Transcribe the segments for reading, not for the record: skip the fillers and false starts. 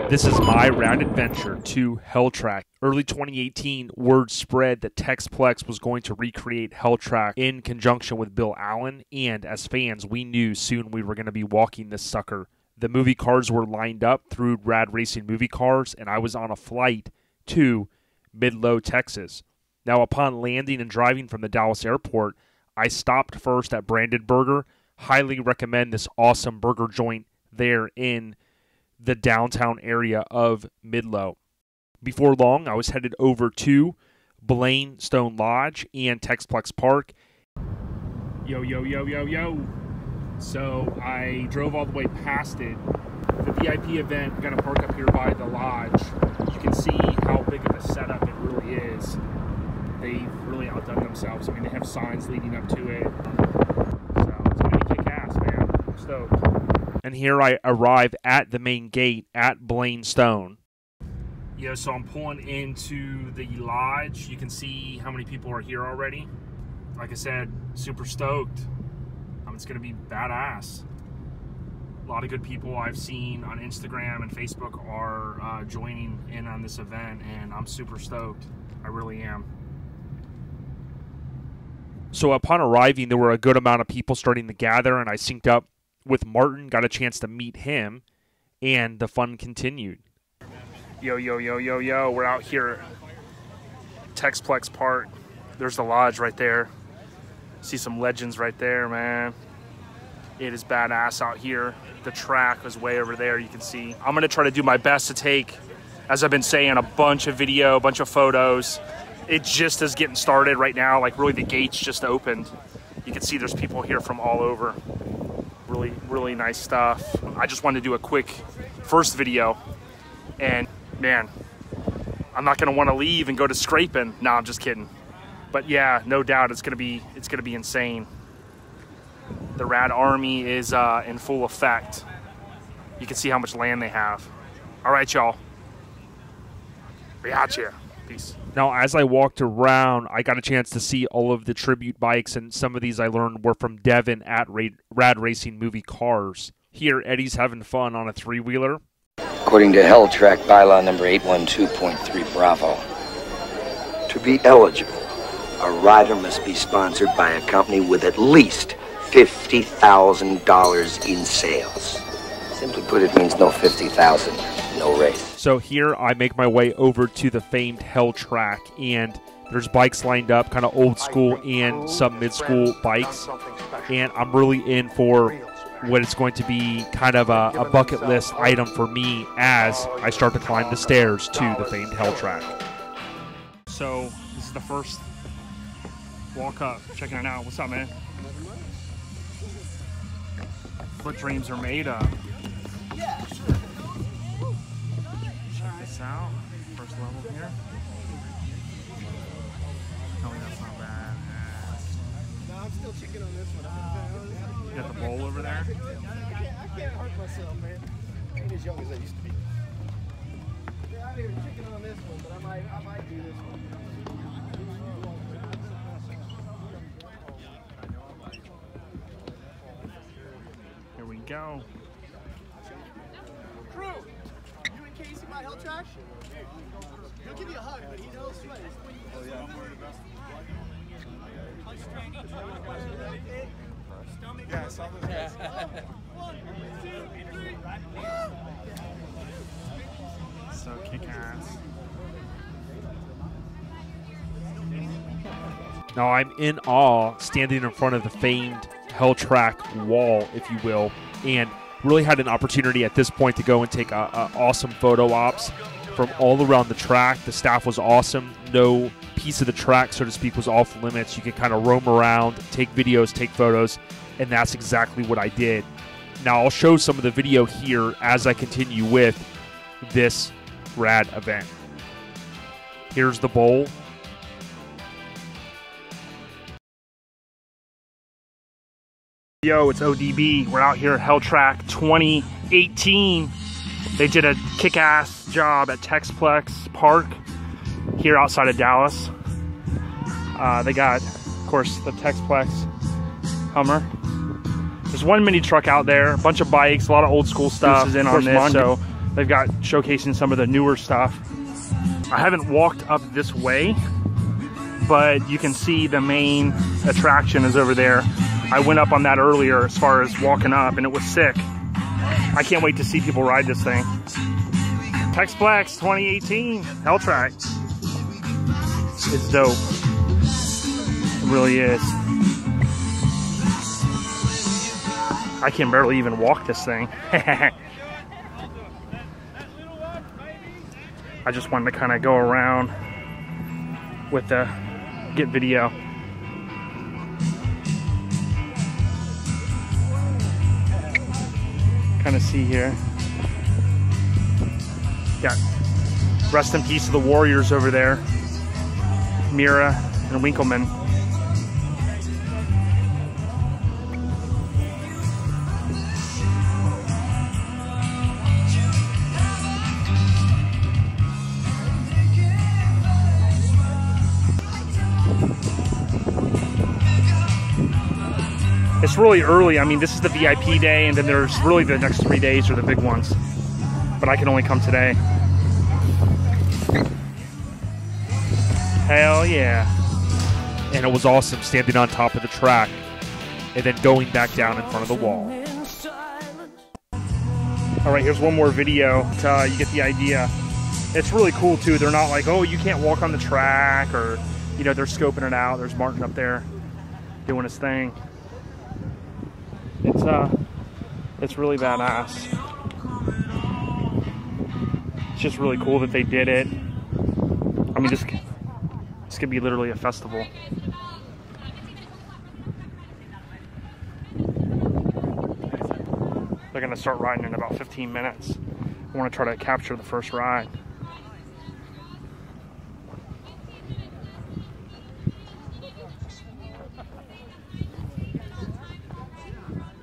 This is my RAD adventure to Helltrack. Early 2018, word spread that Tex Plex was going to recreate Helltrack in conjunction with Bill Allen, and as fans, we knew soon we were going to be walking this sucker. The movie cars were lined up through RAD Racing Movie Cars, and I was on a flight to Midlo, Texas. Now, upon landing and driving from the Dallas airport, I stopped first at Branded Burger. Highly recommend this awesome burger joint there in the downtown area of Midlo. Before long, I was headed over to Blaine Stone Lodge and Tex Plex Park. Yo. So I drove all the way past it. The VIP event, we're going to park up here by the lodge. You can see how big of a setup it really is. They've really outdone themselves. I mean, they have signs leading up to it. So it's going to be kick-ass, man. I'm stoked. And here I arrive at the main gate at Blaine Stone. Yeah, so I'm pulling into the lodge. You can see how many people are here already. Like I said, super stoked. It's going to be badass. A lot of good people I've seen on Instagram and Facebook are joining in on this event, and I'm super stoked. I really am. So upon arriving, there were a good amount of people starting to gather, and I synced up with Martin, got a chance to meet him, and the fun continued. Yo. We're out here at Tex Plex Park. There's the lodge right there. See some legends right there, man. It is badass out here. The track is way over there, you can see. I'm gonna try to do my best to take, as I've been saying, a bunch of video, a bunch of photos. It just is getting started right now. Like, really, the gates just opened. You can see there's people here from all over. Really nice stuff. I just wanted to do a quick first video, and man, I'm not gonna want to leave and go to scraping. No, I'm just kidding. But yeah, no doubt it's gonna be insane. The RAD Army is in full effect. You can see how much land they have. All right, y'all. We out you. Peace. Now, as I walked around, I got a chance to see all of the tribute bikes, and some of these I learned were from Devin at RAD Racing Movie Cars. Here, Eddie's having fun on a three-wheeler. According to Helltrack bylaw number 812.3 Bravo, to be eligible, a rider must be sponsored by a company with at least $50,000 in sales. Simply put, it means no 50,000, no race. So here I make my way over to the famed Helltrack, and there's bikes lined up, kind of old school and some mid-school bikes. And I'm really in for what it's going to be kind of a bucket list item for me as I start to climb the stairs to the famed Helltrack. So this is the first walk up, checking it out. What's up, man? What dreams are made of. Yeah, sure. Check this out. First level here. Tell me that's not bad. No, I'm still chicken on this one. You got the bowl over there? I can't hurt myself, man. I ain't as young as I used to be. Yeah, I'm here chicken on this one, but I might do this one. Go. Crew, you and Casey my Helltrack? He'll give you a hug, but he knows sweat. Oh yeah. Yeah, I saw those guys. 1, 2, 3. So kick-ass. Now I'm in awe, standing in front of the famed Helltrack wall, if you will, and really had an opportunity at this point to go and take awesome photo ops from all around the track. The staff was awesome. No piece of the track, so to speak, was off limits. You can kind of roam around, take videos, take photos, and that's exactly what I did. Now I'll show some of the video here as I continue with this RAD event. Here's the bowl. Yo, it's ODB. We're out here at Helltrack 2018. They did a kick-ass job at Tex Plex Park here outside of Dallas. They got, of course, the Tex Plex Hummer. There's one mini truck out there, a bunch of bikes, a lot of old school stuff. This is in on this, so They've got showcasing some of the newer stuff. I haven't walked up this way, but you can see the main attraction is over there. I went up on that earlier as far as walking up, and it was sick. I can't wait to see people ride this thing. Tex Plex 2018 Helltrack. It's dope. It really is. I can barely even walk this thing. I just wanted to kind of go around with the get video. Kind of see here. Got rest in peace of the Warriors over there. Mira and Winkleman. It's really early. I mean, this is the VIP day, and then there's really the next 3 days are the big ones. But I can only come today. Hell yeah. And it was awesome standing on top of the track and then going back down in front of the wall. All right, here's one more video to you get the idea. It's really cool too. They're not like, oh, you can't walk on the track, or, you know, they're scoping it out. There's Martin up there doing his thing. It's really badass. It's just really cool that they did it. I mean, this could be literally a festival. They're gonna start riding in about 15 minutes. I want to try to capture the first ride.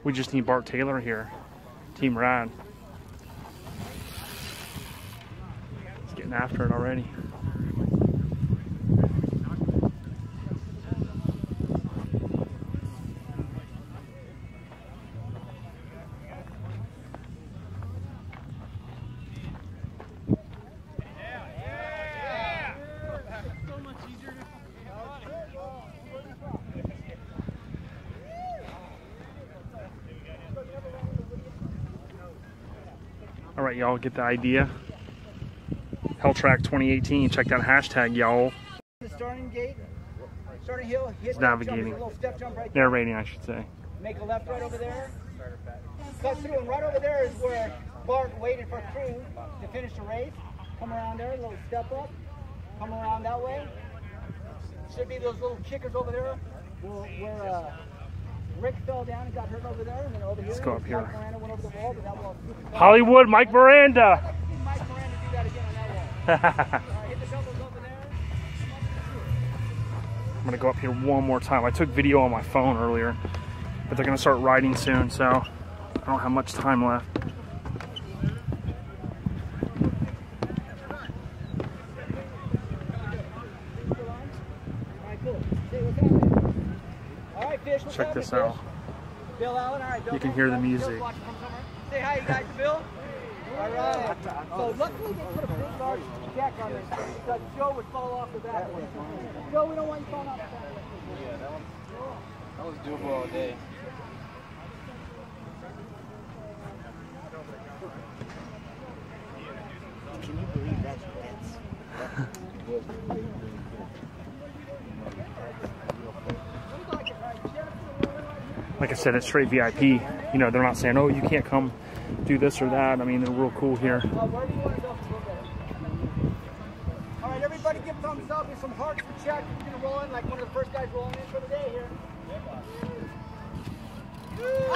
We just need Bart Taylor here, Team RAD. He's getting after it already. All right, y'all get the idea. Helltrack 2018, check that hashtag, y'all. The starting gate, starting hill, hit It's navigating. jump, a little step jump right there. Narrating, I should say. Make a left right over there. Cut through, and right over there is where Bart waited for crew to finish the race. Come around there, a little step up. Come around that way. Should be those little kickers over there where Rick fell down and got hurt over there, and then over here. Let's go up here. Mike Miranda went over the wall, but that wall. Hollywood, Mike Miranda. Mike Miranda do that again on that wall. Hit the doubles over there. I'm gonna go up here one more time. I took video on my phone earlier, but they're gonna start riding soon, so I don't have much time left. Check this out. Bill Allen, all right, Bill, You can hear the music. Say hi, you guys, to Bill. All right. So luckily they put a big large deck on this because Joe would fall off the back. Joe, we don't want you falling off the back. Yeah, that was doable all day. Can you believe that's Like I said, it's straight VIP. You know, they're not saying, oh, you can't come do this or that. I mean, they're real cool here. Where do you want to go? All right, everybody give thumbs up and some hearts for check. You're going to roll in like one of the first guys rolling in for the day here.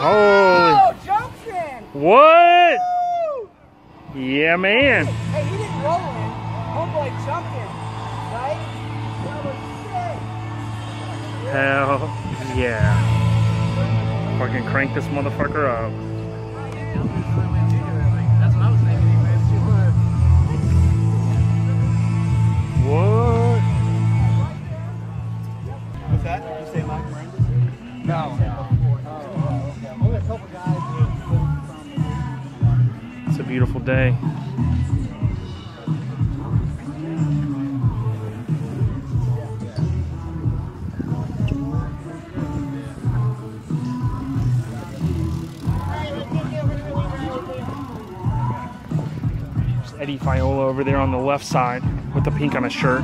Oh, Junction! What? Woo! Yeah, man. Hey, he didn't roll in. Homeboy jumped in, right? That was sick. Hell yeah. Fucking crank this motherfucker up. That's what I was thinking. What? What's that? You say Mike Miranda? No. It's a beautiful day. Eddie Fiola over there on the left side with the pink on his shirt.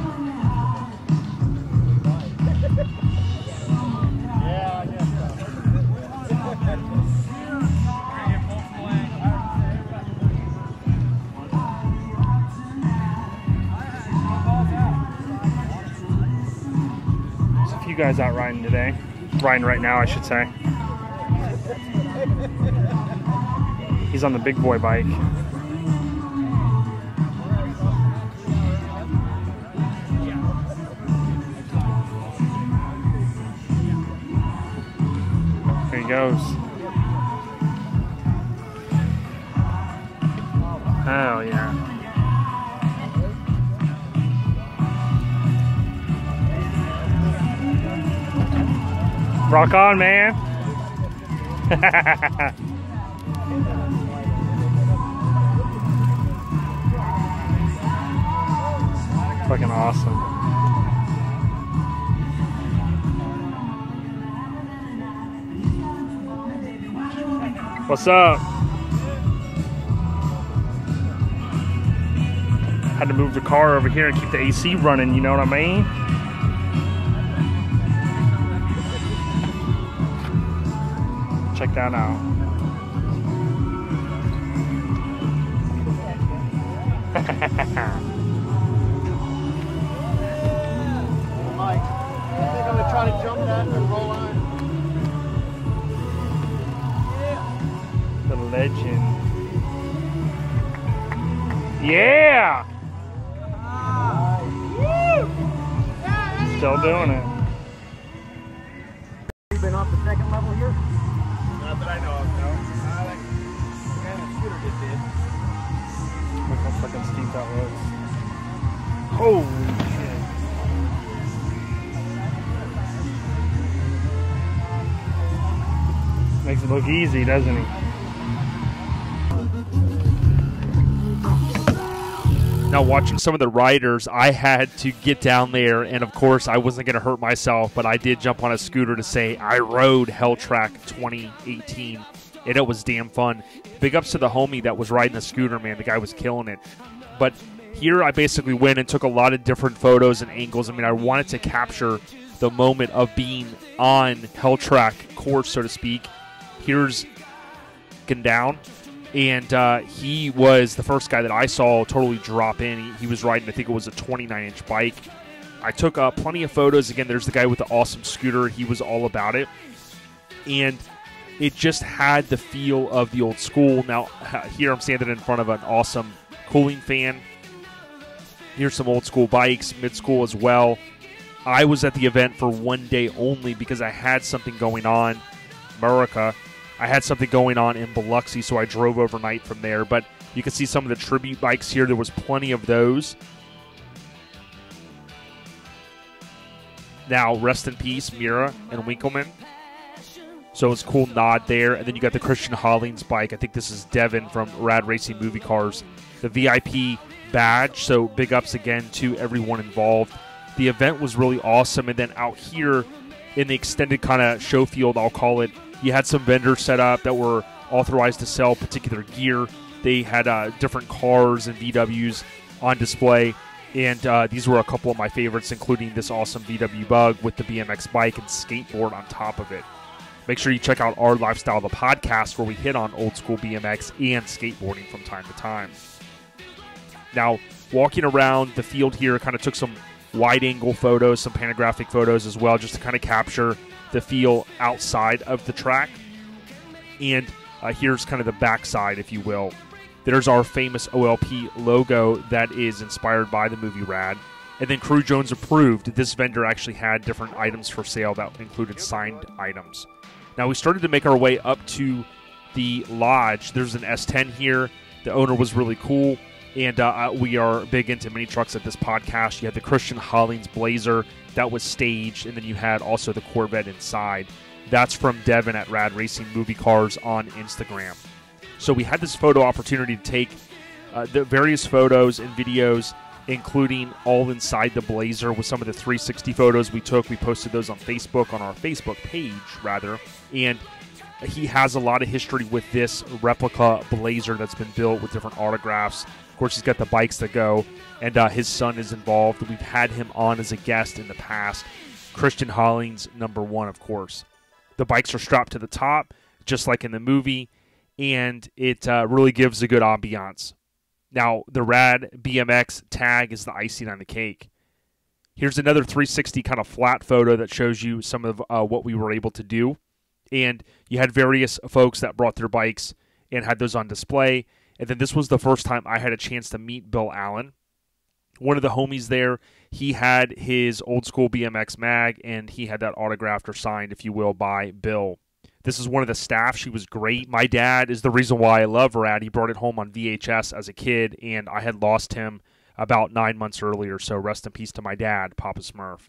There's a few guys out riding today. Riding right now, I should say. He's on the big boy bike. There he goes. Hell yeah. Rock on, man. Fucking awesome. What's up? Had to move the car over here and keep the AC running, you know what I mean? Check that out. Mike, I think I'm gonna try to jump that and roll on. The legend. Yeah! Still doing it. You been off the second level here? Not that I know of, no. Man, the scooter just did. Look how fucking steep that was. Holy shit. Makes it look easy, doesn't he? Now, watching some of the riders, I had to get down there, and of course, I wasn't going to hurt myself, but I did jump on a scooter to say I rode Helltrack 2018, and it was damn fun. Big ups to the homie that was riding the scooter, man. The guy was killing it. But here, I basically went and took a lot of different photos and angles. I mean, I wanted to capture the moment of being on Helltrack course, so to speak. Here's down. And he was the first guy that I saw totally drop in. He was riding, I think it was a 29-inch bike. I took plenty of photos. Again, there's the guy with the awesome scooter. He was all about it. And it just had the feel of the old school. Now, here I'm standing in front of an awesome cooling fan. Here's some old school bikes, mid-school as well. I was at the event for one day only because I had something going on. America. I had something going on in Biloxi, so I drove overnight from there. But you can see some of the tribute bikes here. There was plenty of those. Now, rest in peace, Mira and Winkleman. So it's a cool nod there. And then you got the Christian Hollings bike. I think this is Devin from RAD Racing Movie Cars. The VIP badge, so big ups again to everyone involved. The event was really awesome. And then out here in the extended kind of show field, I'll call it, you had some vendors set up that were authorized to sell particular gear. They had different cars and VWs on display, and these were a couple of my favorites, including this awesome VW Bug with the BMX bike and skateboard on top of it. Make sure you check out Our Lifestyle, the podcast, where we hit on old school BMX and skateboarding from time to time. Now, walking around the field here, kind of took some wide-angle photos, some panographic photos as well, just to kind of capture the feel outside of the track. And here's kind of the backside, if you will. There's our famous OLP logo that is inspired by the movie RAD. And then Crew Jones approved. This vendor actually had different items for sale that included signed items. Now, we started to make our way up to the lodge. There's an S10 here. The owner was really cool. And we are big into mini trucks at this podcast. You had the Christian Hollings Blazer that was staged, and then you had also the Corvette inside. That's from Devin at RAD Racing Movie Cars on Instagram. So we had this photo opportunity to take the various photos and videos, including all inside the Blazer with some of the 360 photos we took. We posted those on Facebook, on our Facebook page, rather. And he has a lot of history with this replica Blazer that's been built with different autographs Of course, he's got the bikes that go, and his son is involved. We've had him on as a guest in the past. Christian Hollings, #1, of course. The bikes are strapped to the top, just like in the movie, and it really gives a good ambiance. Now, the RAD BMX tag is the icing on the cake. Here's another 360 kind of flat photo that shows you some of what we were able to do. And you had various folks that brought their bikes and had those on display. And then this was the first time I had a chance to meet Bill Allen. One of the homies there, he had his old school BMX mag, and he had that autographed or signed, if you will, by Bill. This is one of the staff. She was great. My dad is the reason why I love RAD. He brought it home on VHS as a kid, and I had lost him about 9 months earlier, so rest in peace to my dad, Papa Smurf.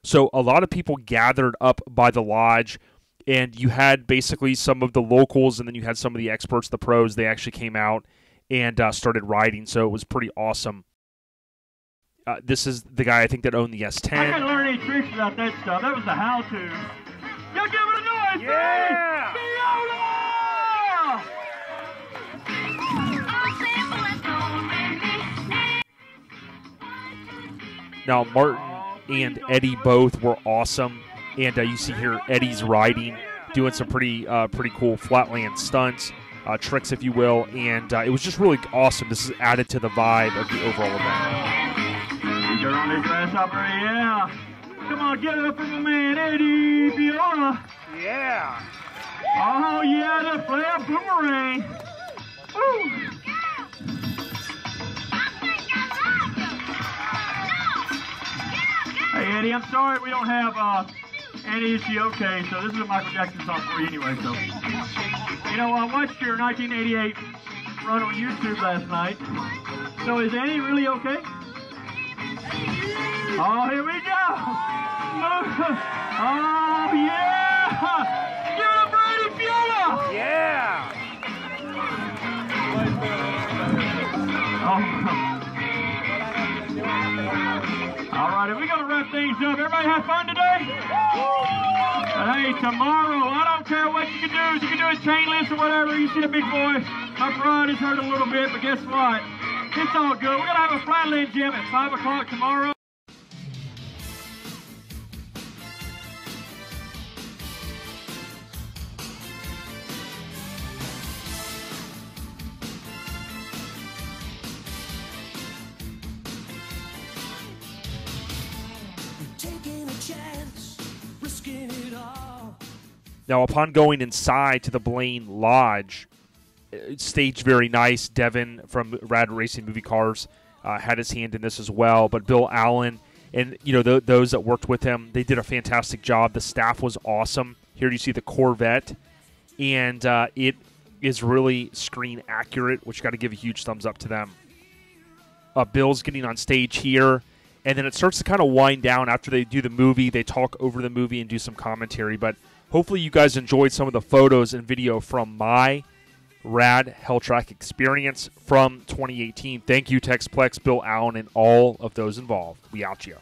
So a lot of people gathered up by the lodge, and you had basically some of the locals, and then you had some of the experts, the pros. They actually came out and started riding, so it was pretty awesome. This is the guy, I think, that owned the S10. I couldn't learn any tricks about that stuff. That was the how-to. Y'all give it a noise, Yeah! Now, Martin and Eddie both were awesome, and you see here Eddie's riding, doing some pretty cool flatland stunts, tricks, if you will, and it was just really awesome. This is added to the vibe of the overall event. You're on this grasshopper, yeah. Come on, get it up for my man, Eddie Viola. Yeah. Oh, yeah, the flare boomerang. Woo. Hey, Eddie, I'm sorry we don't have Annie, is she okay? So this is a Michael Jackson song for you anyway. So, you know, I watched your 1988 run on YouTube last night. So is Annie really okay? Oh, here we go. Oh, yeah. Give it up for Eddie Viola. Yeah. Oh. All right, we're going to wrap things up. Everybody have fun today? Hey, tomorrow, I don't care what you can do. You can do a chain list or whatever. You see the big boy. My pride is hurt a little bit, but guess what? It's all good. We're going to have a Flatland gym at 5 o'clock tomorrow. Now, upon going inside to the Blaine Lodge, staged very nice. Devin from RAD Racing Movie Cars had his hand in this as well. But Bill Allen and those that worked with him, they did a fantastic job. The staff was awesome. Here you see the Corvette, and it is really screen accurate, which got to give a huge thumbs up to them. Bill's getting on stage here, and then it starts to kind of wind down after they do the movie. They talk over the movie and do some commentary, but hopefully you guys enjoyed some of the photos and video from my RAD Helltrack experience from 2018. Thank you, Tex Plex, Bill Allen, and all of those involved. We out you.